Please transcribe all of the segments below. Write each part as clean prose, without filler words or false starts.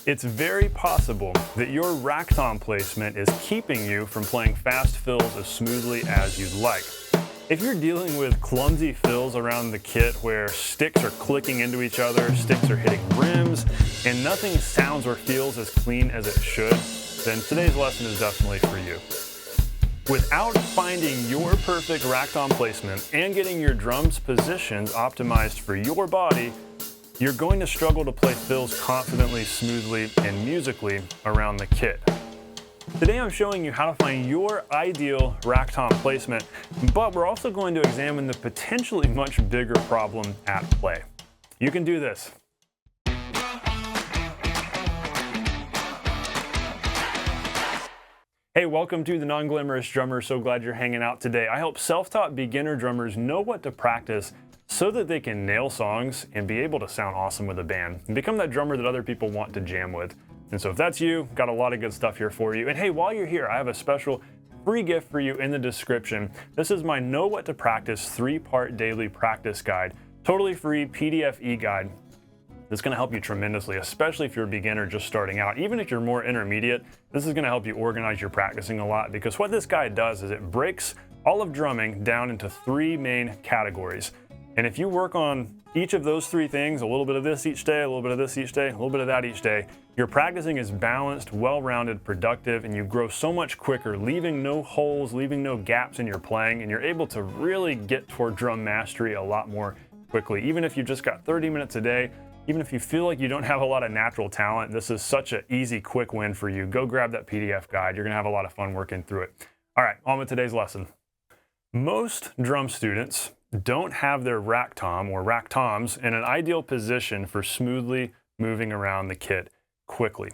It's very possible that your rack tom placement is keeping you from playing fast fills as smoothly as you'd like. If you're dealing with clumsy fills around the kit where sticks are clicking into each other, sticks are hitting rims, and nothing sounds or feels as clean as it should, then today's lesson is definitely for you. Without finding your perfect rack tom placement and getting your drums positions optimized for your body, you're going to struggle to play fills confidently, smoothly, and musically around the kit. Today I'm showing you how to find your ideal rack tom placement, but we're also going to examine the potentially much bigger problem at play. You can do this. Hey, welcome to the Non-Glamorous Drummer. So glad you're hanging out today. I help self-taught beginner drummers know what to practice so that they can nail songs and be able to sound awesome with a band and become that drummer that other people want to jam with. And so if that's you, got a lot of good stuff here for you. And hey, while you're here, I have a special free gift for you in the description. This is my Know What to Practice 3-part daily practice guide, totally free PDF e-guide. It's going to help you tremendously, especially if you're a beginner just starting out. Even if you're more intermediate, this is going to help you organize your practicing a lot, because what this guide does is it breaks all of drumming down into 3 main categories. And if you work on each of those 3 things, a little bit of this each day, a little bit of this each day, a little bit of that each day, your practicing is balanced, well-rounded, productive, and you grow so much quicker, leaving no holes, leaving no gaps in your playing, and you're able to really get toward drum mastery a lot more quickly. Even if you just got 30 minutes a day, even if you feel like you don't have a lot of natural talent, this is such an easy, quick win for you. Go grab that PDF guide. You're going to have a lot of fun working through it. All right, on with today's lesson. Most drum students don't have their rack tom or rack toms in an ideal position for smoothly moving around the kit quickly.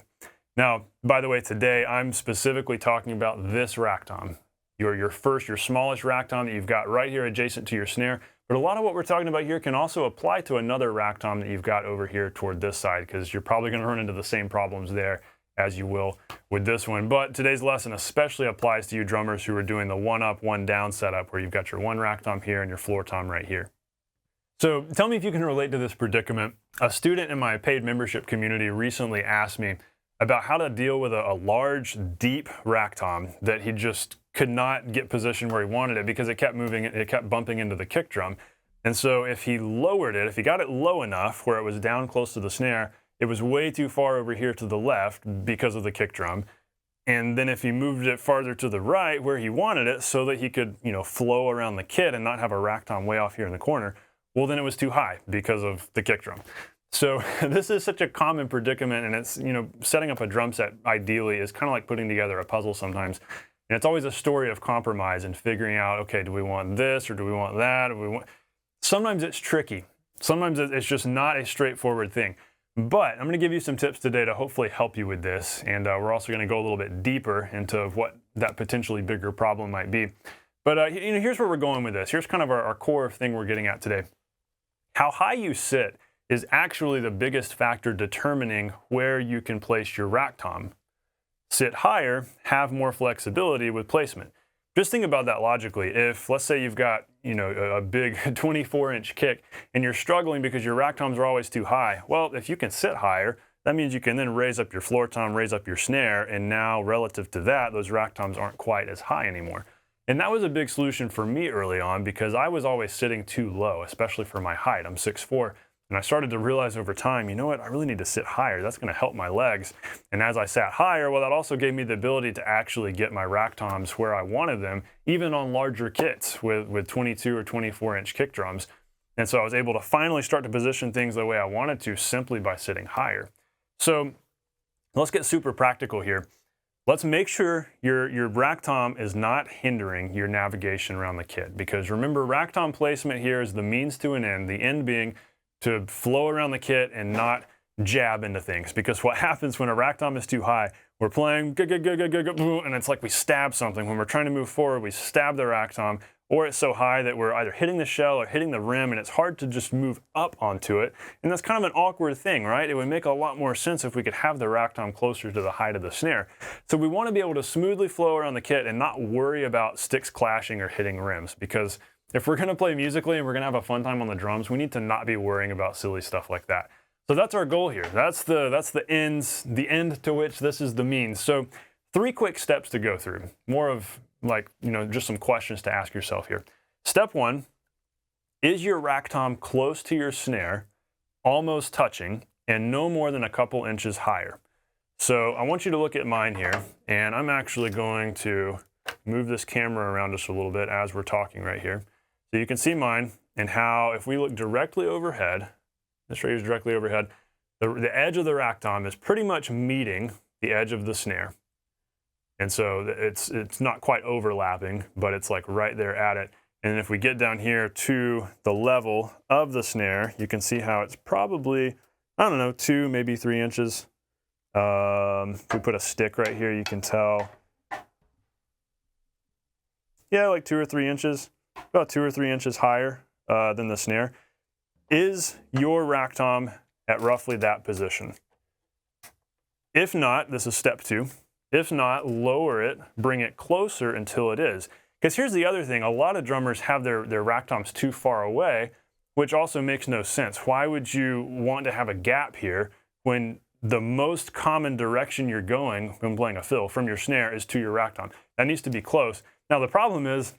Now, by the way, today I'm specifically talking about this rack tom, your smallest rack tom that you've got right here adjacent to your snare. But a lot of what we're talking about here can also apply to another rack tom that you've got over here toward this side, because you're probably going to run into the same problems there as you will with this one. But today's lesson especially applies to you drummers who are doing the one up, one down setup, where you've got your one rack tom here and your floor tom right here. So tell me if you can relate to this predicament. A student in my paid membership community recently asked me about how to deal with a large, deep rack tom that he just could not get positioned where he wanted it because it kept moving, it kept bumping into the kick drum. And so if he lowered it, if he got it low enough where it was down close to the snare, it was way too far over here to the left because of the kick drum. And then if he moved it farther to the right where he wanted it so that he could, flow around the kit and not have a rack tom way off here in the corner, well, then it was too high because of the kick drum. So this is such a common predicament, and it's, setting up a drum set ideally is kind of like putting together a puzzle sometimes. And it's always a story of compromise and figuring out, okay, do we want this or do we want that? Sometimes it's tricky. Sometimes it's just not a straightforward thing. But I'm going to give you some tips today to hopefully help you with this. And we're also going to go a little bit deeper into what that potentially bigger problem might be. But here's where we're going with this. Here's kind of our core thing we're getting at today. How high you sit is actually the biggest factor determining where you can place your rack tom. Sit higher, have more flexibility with placement. Just think about that logically. If, let's say you've got, a big 24-inch kick and you're struggling because your rack toms are always too high, well, if you can sit higher, that means you can then raise up your floor tom, raise up your snare, and now relative to that, those rack toms aren't quite as high anymore. And that was a big solution for me early on because I was always sitting too low, especially for my height. I'm 6'4". And I started to realize over time, I really need to sit higher. That's going to help my legs. And as I sat higher, well, that also gave me the ability to actually get my rack toms where I wanted them, even on larger kits with 22 or 24-inch kick drums. And so I was able to finally start to position things the way I wanted to simply by sitting higher. So let's get super practical here. Let's make sure your rack tom is not hindering your navigation around the kit, because remember, rack tom placement here is the means to an end, the end being to flow around the kit and not jab into things. Because what happens when a rack tom is too high, we're playing and it's like we stab something. When we're trying to move forward, we stab the rack tom, or it's so high that we're either hitting the shell or hitting the rim, and it's hard to just move up onto it. And that's kind of an awkward thing, right? It would make a lot more sense if we could have the rack tom closer to the height of the snare. So we want to be able to smoothly flow around the kit and not worry about sticks clashing or hitting rims, because if we're going to play musically and we're going to have a fun time on the drums, we need to not be worrying about silly stuff like that. So that's our goal here. That's the end to which this is the means. So 3 quick steps to go through. More of like, just some questions to ask yourself here. Step 1, is your rack tom close to your snare, almost touching, and no more than a couple inches higher? So I want you to look at mine here, and I'm actually going to move this camera around just a little bit as we're talking right here. So you can see mine and how if we look directly overhead, this right here is directly overhead, the edge of the rack tom is pretty much meeting the edge of the snare. And so it's not quite overlapping, but it's like right there at it. And if we get down here to the level of the snare, you can see how it's probably, I don't know, 2, maybe 3 inches. If we put a stick right here, you can tell. Yeah, like 2 or 3 inches, about 2 or 3 inches higher than the snare. Is your rack tom at roughly that position? If not, this is step 2. If not, lower it, bring it closer until it is. Because here's the other thing, a lot of drummers have their rack toms too far away, which also makes no sense. Why would you want to have a gap here when the most common direction you're going when playing a fill from your snare is to your rack tom? That needs to be close. Now the problem is,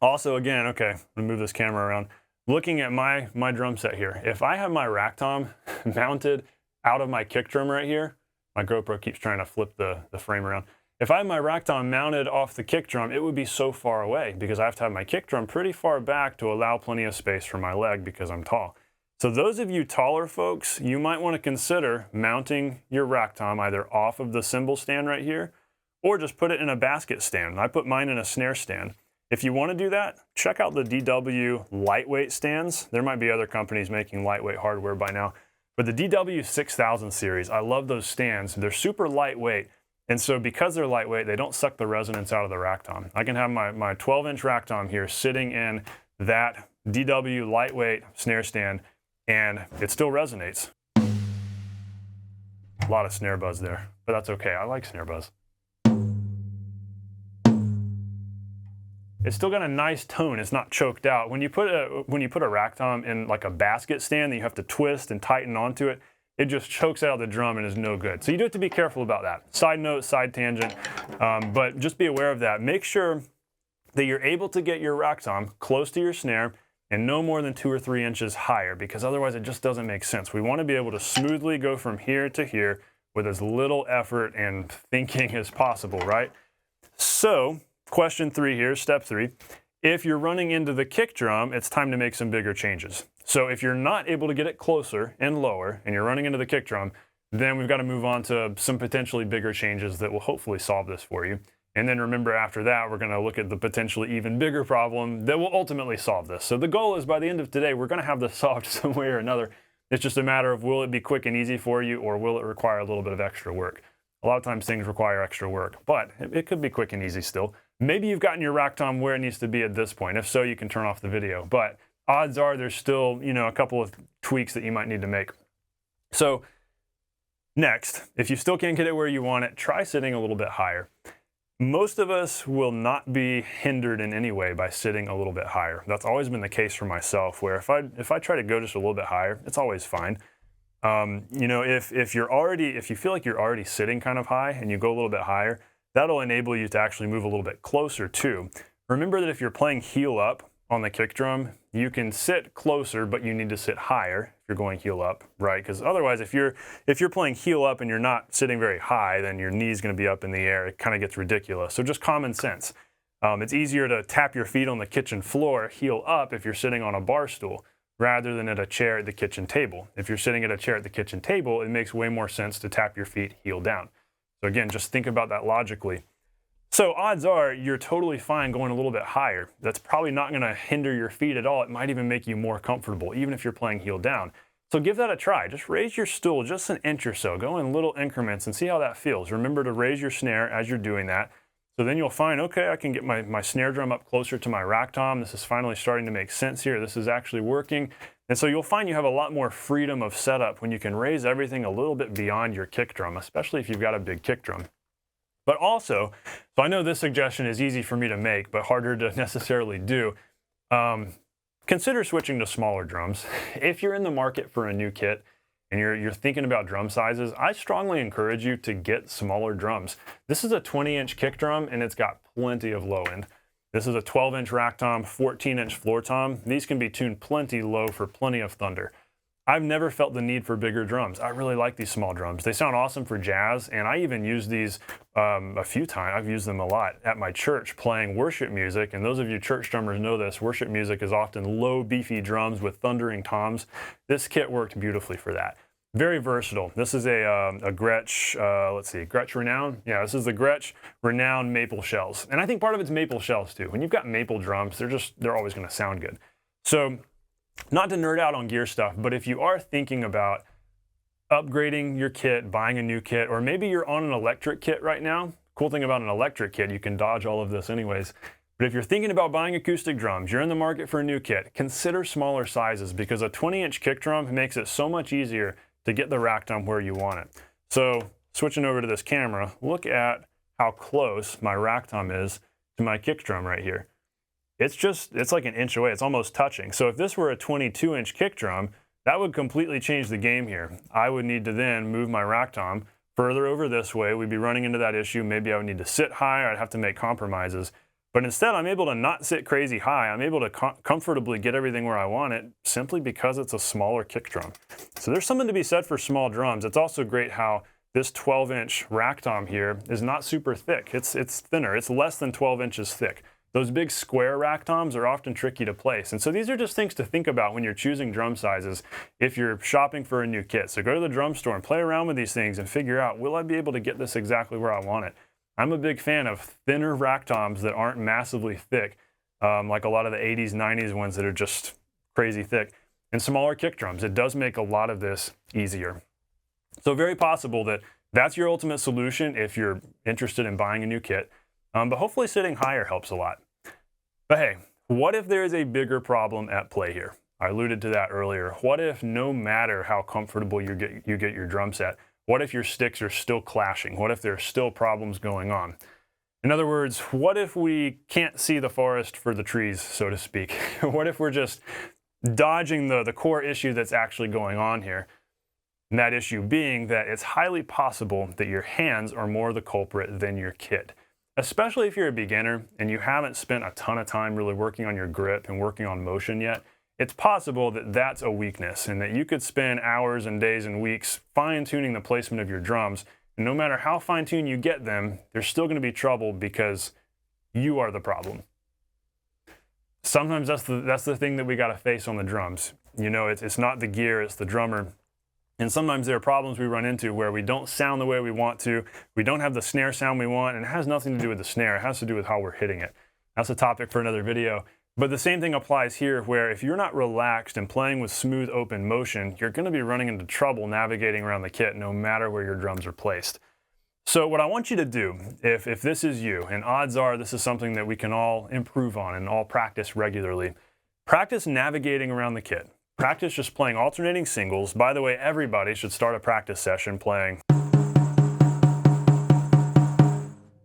also again, okay, I'm gonna move this camera around. Looking at my drum set here, if I have my rack tom mounted out of my kick drum right here, my GoPro keeps trying to flip the frame around. If I have my rack tom mounted off the kick drum, it would be so far away because I have to have my kick drum pretty far back to allow plenty of space for my leg because I'm tall. So those of you taller folks, you might want to consider mounting your rack tom either off of the cymbal stand right here or just put it in a basket stand. I put mine in a snare stand. If you want to do that, check out the DW lightweight stands. There might be other companies making lightweight hardware by now. But the DW 6000 series, I love those stands. They're super lightweight. And so because they're lightweight, they don't suck the resonance out of the rack tom. I can have my 12-inch rack tom here sitting in that DW lightweight snare stand, and it still resonates. A lot of snare buzz there, but that's okay. I like snare buzz. It's still got a nice tone. It's not choked out. When you put a rack tom in like a basket stand that you have to twist and tighten onto it, it just chokes out the drum and is no good. So you do have to be careful about that. Side note, side tangent, but just be aware of that. Make sure that you're able to get your rack tom close to your snare and no more than 2 or 3 inches higher, because otherwise it just doesn't make sense. We want to be able to smoothly go from here to here with as little effort and thinking as possible, right? So question 3 here, step 3. If you're running into the kick drum, it's time to make some bigger changes. So if you're not able to get it closer and lower and you're running into the kick drum, then we've got to move on to some potentially bigger changes that will hopefully solve this for you. And then remember, after that, we're going to look at the potentially even bigger problem that will ultimately solve this. So the goal is by the end of today, we're going to have this solved some way or another. It's just a matter of will it be quick and easy for you, or will it require a little bit of extra work? A lot of times things require extra work, but it could be quick and easy still. Maybe you've gotten your rack tom where it needs to be at this point. If so, you can turn off the video. But odds are there's still, a couple of tweaks that you might need to make. So next, if you still can't get it where you want it, try sitting a little bit higher. Most of us will not be hindered in any way by sitting a little bit higher. That's always been the case for myself, where if I try to go just a little bit higher, it's always fine. If you feel like you're already sitting kind of high and you go a little bit higher, that'll enable you to actually move a little bit closer too. Remember that if you're playing heel up on the kick drum, you can sit closer, but you need to sit higher if you're going heel up, right? Because otherwise, if you're playing heel up and you're not sitting very high, then your knee's going to be up in the air. It kind of gets ridiculous. So just common sense. It's easier to tap your feet on the kitchen floor heel up if you're sitting on a bar stool, rather than at a chair at the kitchen table. If you're sitting at a chair at the kitchen table, it makes way more sense to tap your feet heel down. So again, just think about that logically. So odds are you're totally fine going a little bit higher. That's probably not going to hinder your feet at all. It might even make you more comfortable, even if you're playing heel down. So give that a try. Just raise your stool just an inch or so. Go in little increments and see how that feels. Remember to raise your snare as you're doing that. So then you'll find, okay, I can get my snare drum up closer to my rack tom. This is finally starting to make sense here. This is actually working. And so you'll find you have a lot more freedom of setup when you can raise everything a little bit beyond your kick drum, especially if you've got a big kick drum. But also, so I know this suggestion is easy for me to make, but harder to necessarily do. Consider switching to smaller drums. If you're in the market for a new kit and you're thinking about drum sizes, I strongly encourage you to get smaller drums. This is a 20-inch kick drum, and it's got plenty of low end. This is a 12-inch rack tom, 14-inch floor tom. These can be tuned plenty low for plenty of thunder. I've never felt the need for bigger drums. I really like these small drums. They sound awesome for jazz, and I even use these a few times. I've used them a lot at my church playing worship music, and those of you church drummers know this. Worship music is often low, beefy drums with thundering toms. This kit worked beautifully for that. Very versatile. This is a Gretsch, let's see, Gretsch Renown? Yeah, this is the Gretsch Renown maple shells. And I think part of it's maple shells too. When you've got maple drums, they're always gonna sound good. So, not to nerd out on gear stuff, but if you are thinking about upgrading your kit, buying a new kit, or maybe you're on an electric kit right now, cool thing about an electric kit, you can dodge all of this anyways. But if you're thinking about buying acoustic drums, you're in the market for a new kit, consider smaller sizes because a 20-inch kick drum makes it so much easier to get the rack tom where you want it. So switching over to this camera, look at how close my rack tom is to my kick drum right here. It's like an inch away. It's almost touching. So if this were a 22-inch kick drum, that would completely change the game here. I would need to then move my rack tom further over this way. We'd be running into that issue. Maybe I would need to sit higher. I'd have to make compromises. But instead, I'm able to not sit crazy high. I'm able to comfortably get everything where I want it simply because it's a smaller kick drum. So there's something to be said for small drums. It's also great how this 12-inch rack tom here is not super thick. It's thinner. It's less than 12 inches thick. Those big square rack toms are often tricky to place. And so these are just things to think about when you're choosing drum sizes if you're shopping for a new kit. So go to the drum store and play around with these things and figure out, will I be able to get this exactly where I want it? I'm a big fan of thinner rack toms that aren't massively thick, like a lot of the 80s, 90s ones that are just crazy thick, and smaller kick drums. It does make a lot of this easier. So very possible that that's your ultimate solution if you're interested in buying a new kit. But hopefully sitting higher helps a lot. But hey, what if there is a bigger problem at play here? I alluded to that earlier. What if no matter how comfortable you get your drum set, what if your sticks are still clashing? What if there are still problems going on? In other words, what if we can't see the forest for the trees, so to speak? What if we're just dodging the core issue that's actually going on here? And that issue being that it's highly possible that your hands are more the culprit than your kit. Especially if you're a beginner and you haven't spent a ton of time really working on your grip and working on motion yet, it's possible that that's a weakness and that you could spend hours and days and weeks fine-tuning the placement of your drums. And no matter how fine-tuned you get them, there's still going to be trouble because you are the problem. Sometimes that's the thing that we got to face on the drums. You know, it's not the gear, it's the drummer. And sometimes there are problems we run into where we don't sound the way we want to, we don't have the snare sound we want, and it has nothing to do with the snare, it has to do with how we're hitting it. That's a topic for another video. But the same thing applies here where if you're not relaxed and playing with smooth open motion, you're going to be running into trouble navigating around the kit no matter where your drums are placed. So what I want you to do, if this is you, and odds are this is something that we can all improve on and all practice regularly, practice navigating around the kit. Practice just playing alternating singles. By the way, everybody should start a practice session playing.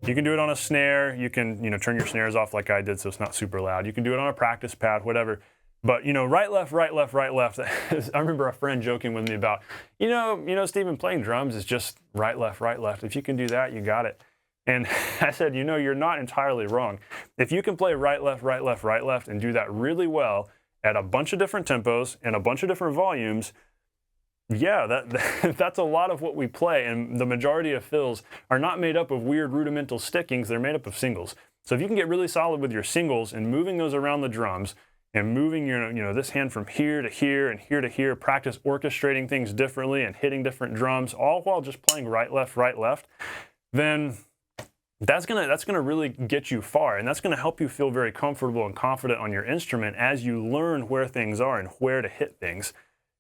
You can do it on a snare. You can, turn your snares off like I did so it's not super loud. You can do it on a practice pad, whatever. But, right, left, right, left, right, left. I remember a friend joking with me about, Stephen, playing drums is just right, left, right, left. If you can do that, you got it. And I said, you're not entirely wrong. If you can play right, left, right, left, right, left, and do that really well, at a bunch of different tempos and a bunch of different volumes, yeah, that's a lot of what we play. And the majority of fills are not made up of weird rudimental stickings, they're made up of singles. So if you can get really solid with your singles and moving those around the drums and moving this hand from here to here and here to here, practice orchestrating things differently and hitting different drums, all while just playing right, left, then that's gonna really get you far, and that's gonna help you feel very comfortable and confident on your instrument as you learn where things are and where to hit things.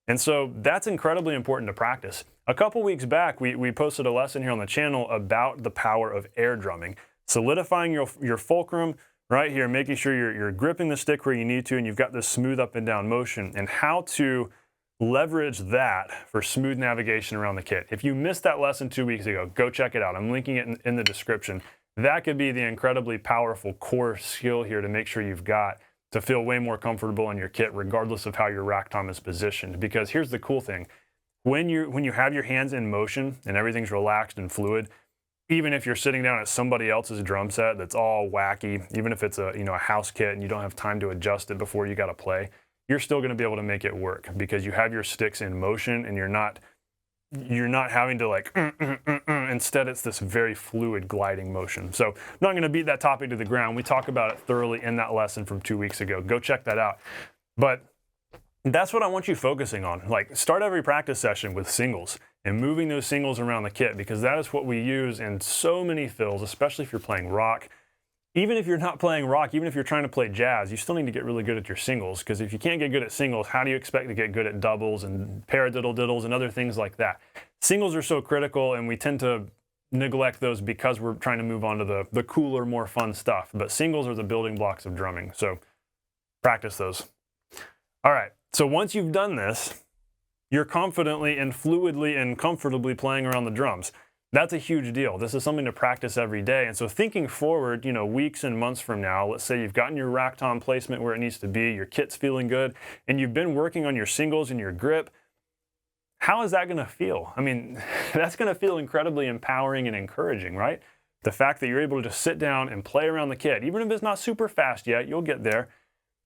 And so that's incredibly important to practice. A couple weeks back, we posted a lesson here on the channel about the power of air drumming, solidifying your fulcrum right here, making sure you're gripping the stick where you need to, and you've got this smooth up and down motion, and how to leverage that for smooth navigation around the kit. If you missed that lesson 2 weeks ago, go check it out. I'm linking it in the description. That could be the incredibly powerful core skill here to make sure you've got to feel way more comfortable in your kit regardless of how your rack tom is positioned. Because here's the cool thing. when you have your hands in motion and everything's relaxed and fluid, even if you're sitting down at somebody else's drum set that's all wacky, even if it's a a house kit and you don't have time to adjust it before you got to play, you're still going to be able to make it work because you have your sticks in motion and you're not having to like instead it's this very fluid gliding motion. So I'm not going to beat that topic to the ground. We talk about it thoroughly in that lesson from 2 weeks ago. Go check that out. But that's what I want you focusing on. Like, start every practice session with singles and moving those singles around the kit, because that is what we use in so many fills, especially if you're playing rock. Even if you're not playing rock, even if you're trying to play jazz, you still need to get really good at your singles, because if you can't get good at singles, how do you expect to get good at doubles and paradiddle-diddles and other things like that? Singles are so critical, and we tend to neglect those because we're trying to move on to the cooler, more fun stuff. But singles are the building blocks of drumming, so practice those. All right, so once you've done this, you're confidently and fluidly and comfortably playing around the drums. That's a huge deal. This is something to practice every day. And so thinking forward, weeks and months from now, let's say you've gotten your rack tom placement where it needs to be, your kit's feeling good, and you've been working on your singles and your grip. How is that going to feel? I mean, that's going to feel incredibly empowering and encouraging, right? The fact that you're able to just sit down and play around the kit, even if it's not super fast yet, you'll get there.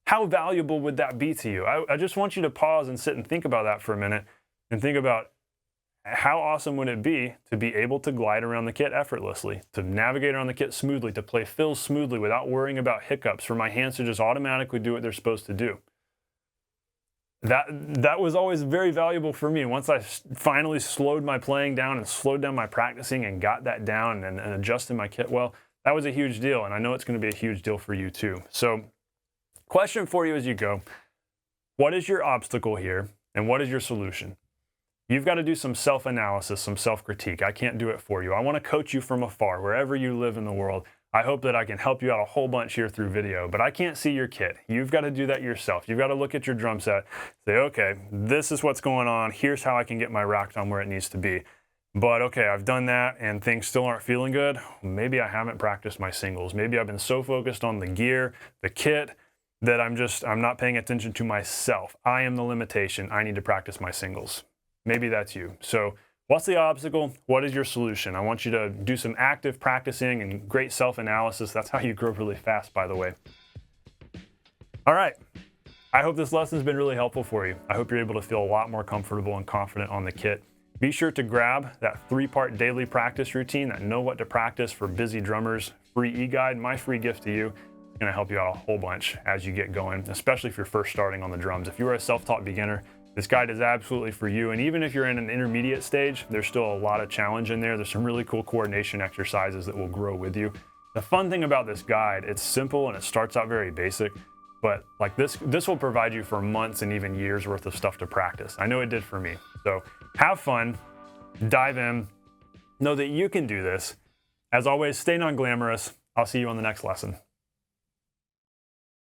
How valuable would that be to you? I just want you to pause and sit and think about that for a minute and think about how awesome would it be to be able to glide around the kit effortlessly, to navigate around the kit smoothly, to play fills smoothly without worrying about hiccups, for my hands to just automatically do what they're supposed to do. That was always very valuable for me. Once I finally slowed my playing down and slowed down my practicing and got that down and adjusted my kit well, that was a huge deal, and I know it's going to be a huge deal for you too. So, question for you as you go: what is your obstacle here, and what is your solution? You've got to do some self-analysis, some self-critique. I can't do it for you. I want to coach you from afar, wherever you live in the world. I hope that I can help you out a whole bunch here through video, but I can't see your kit. You've got to do that yourself. You've got to look at your drum set, say, okay, this is what's going on. Here's how I can get my rack tom where it needs to be. But okay, I've done that and things still aren't feeling good. Maybe I haven't practiced my singles. Maybe I've been so focused on the gear, the kit, that I'm not paying attention to myself. I am the limitation. I need to practice my singles. Maybe that's you. So what's the obstacle? What is your solution? I want you to do some active practicing and great self-analysis. That's how you grow really fast, by the way. All right. I hope this lesson's been really helpful for you. I hope you're able to feel a lot more comfortable and confident on the kit. Be sure to grab that 3-part daily practice routine, that Know What to Practice for Busy Drummers free e-guide, my free gift to you. It's going to help you out a whole bunch as you get going, especially if you're first starting on the drums. If you are a self-taught beginner, this guide is absolutely for you. And even if you're in an intermediate stage, there's still a lot of challenge in there. There's some really cool coordination exercises that will grow with you. The fun thing about this guide, it's simple and it starts out very basic, but like this will provide you for months and even years worth of stuff to practice. I know it did for me. So have fun, dive in, know that you can do this. As always, stay non-glamorous. I'll see you on the next lesson.